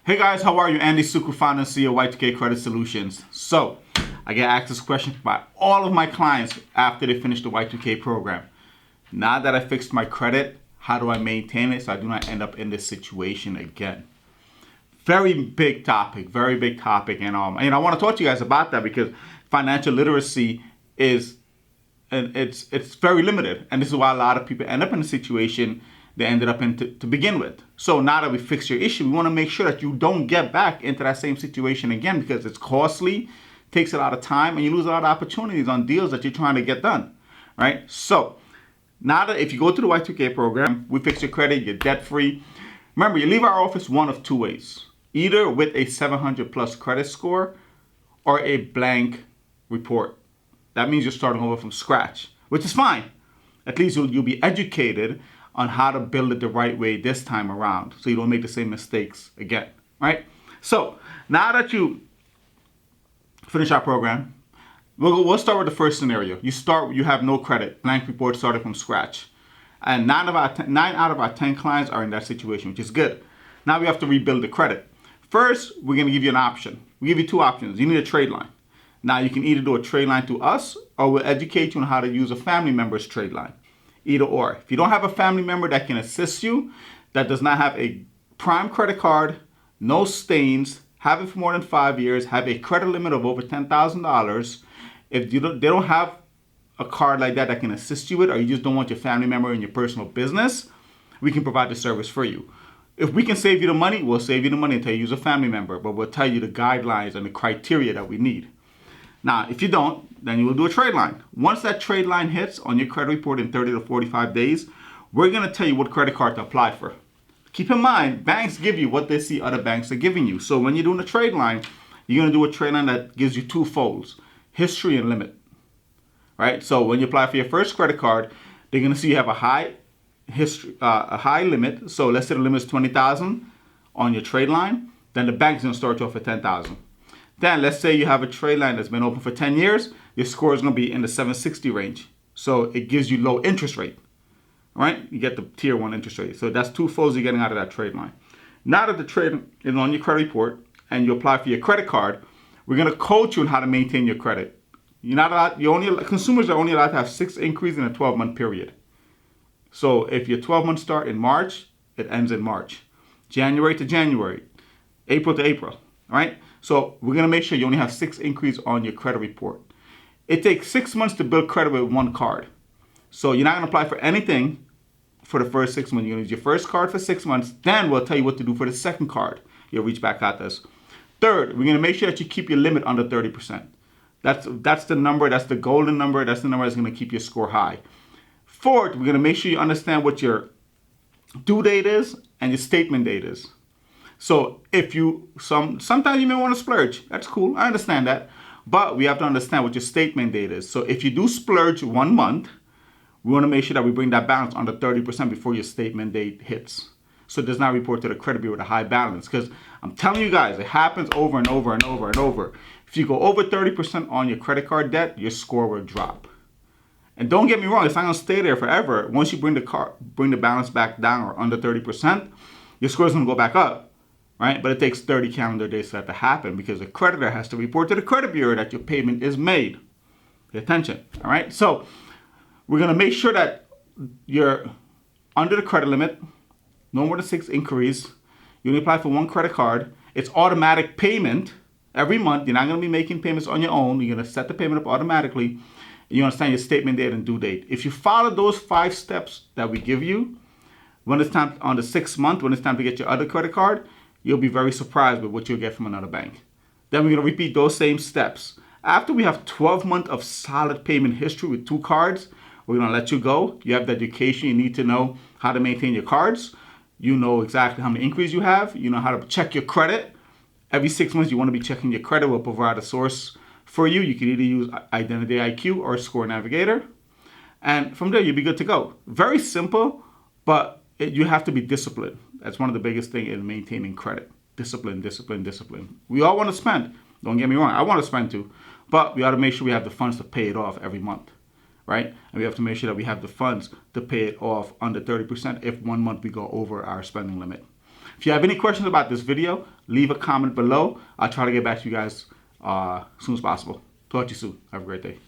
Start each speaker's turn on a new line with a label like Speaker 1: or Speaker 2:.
Speaker 1: Hey guys, how are you? Andy Sukhu, founder and CEO of Y2K Credit Solutions. So, I get asked this question by all of my clients after they finish the Y2K program. Now that I fixed my credit, how do I maintain it so I do not end up in this situation again? Very big topic, and I want to talk to you guys about that because financial literacy is it's very limited, and this is why a lot of people end up in a situation they ended up in to begin with. So now that we fixed your issue, we want to make sure that you don't get back into that same situation again because it's costly, takes a lot of time, and you lose a lot of opportunities on deals that you're trying to get done, right? So now that if you go to the Y2K program, we fix your credit, you're debt free. Remember, you leave our office one of two ways: either with a 700 plus credit score or a blank report. That means you're starting over from scratch, which is fine. At least you'll be educated on how to build it the right way this time around so you don't make the same mistakes again, right? So now that you finish our program, we'll start with the first scenario. You have no credit, blank report, starting from scratch. And 9 out of our 10 clients are in that situation, which is good. Now we have to rebuild the credit. First, we're gonna give you an option. We give you two options. You need a trade line. Now you can either do a trade line to us or we'll educate you on how to use a family member's trade line. Either or. If you don't have a family member that can assist you, that does not have a prime credit card, no stains, have it for more than 5 years, have a credit limit of over $10,000, if they don't have a card like that can assist you with, or you just don't want your family member in your personal business, we can provide the service for you. If we can save you the money, we'll save you the money until you use a family member, but we'll tell you the guidelines and the criteria that we need. Now, if you don't, then you will do a trade line. Once that trade line hits on your credit report in 30 to 45 days, we're going to tell you what credit card to apply for. Keep in mind, banks give you what they see other banks are giving you. So when you're doing a trade line, you're going to do a trade line that gives you two folds: history and limit. Right? So when you apply for your first credit card, they're going to see you have a high history, a high limit. So let's say the limit is $20,000 on your trade line. Then the bank's going to start you off at $10,000. Then let's say you have a trade line that's been open for 10 years, your score is going to be in the 760 range. So it gives you low interest rate, right? You get the tier 1 interest rate. So that's two folds you're getting out of that trade line. Now that the trade is on your credit report and you apply for your credit card, we're going to coach you on how to maintain your credit. Consumers are only allowed to have 6 increases in a 12-month period. So if your 12 months start in March, it ends in March. January to January, April to April, right? So we're going to make sure you only have 6 increases on your credit report. It takes 6 months to build credit with one card. So you're not going to apply for anything for the first 6 months. You're going to use your first card for 6 months. Then we'll tell you what to do for the second card. You'll reach back out to us. Third, we're going to make sure that you keep your limit under 30%. That's the number. That's the golden number. That's the number that's going to keep your score high. Fourth, we're going to make sure you understand what your due date is and your statement date is. So if sometimes you may want to splurge. That's cool. I understand that. But we have to understand what your statement date is. So if you do splurge 1 month, we want to make sure that we bring that balance under 30% before your statement date hits. So it does not report to the credit bureau with a high balance. Because I'm telling you guys, it happens over and over and over and over. If you go over 30% on your credit card debt, your score will drop. And don't get me wrong, it's not going to stay there forever. Once you bring the balance back down or under 30%, your score is going to go back up. Right? But it takes 30 calendar days for that to happen because the creditor has to report to the credit bureau that your payment is made. Pay attention. All right? So we're going to make sure that you're under the credit limit, no more than 6 inquiries. You only apply for one credit card. It's automatic payment every month. You're not going to be making payments on your own. You're going to set the payment up automatically. You understand your statement date and due date. If you follow those 5 steps that we give you, when it's time on the 6th month, when it's time to get your other credit card, you'll be very surprised with what you'll get from another bank. Then we're going to repeat those same steps. After we have 12 months of solid payment history with 2 cards, we're going to let you go. You have the education you need to know how to maintain your cards. You know exactly how many inquiries you have. You know how to check your credit. Every 6 months, you want to be checking your credit. We'll provide a source for you. You can either use Identity IQ or Score Navigator. And from there, you'll be good to go. Very simple, but you have to be disciplined. That's one of the biggest things in maintaining credit. Discipline, discipline, discipline. We all want to spend. Don't get me wrong. I want to spend too. But we ought to make sure we have the funds to pay it off every month. Right? And we have to make sure that we have the funds to pay it off under 30% if 1 month we go over our spending limit. If you have any questions about this video, leave a comment below. I'll try to get back to you guys as soon as possible. Talk to you soon. Have a great day.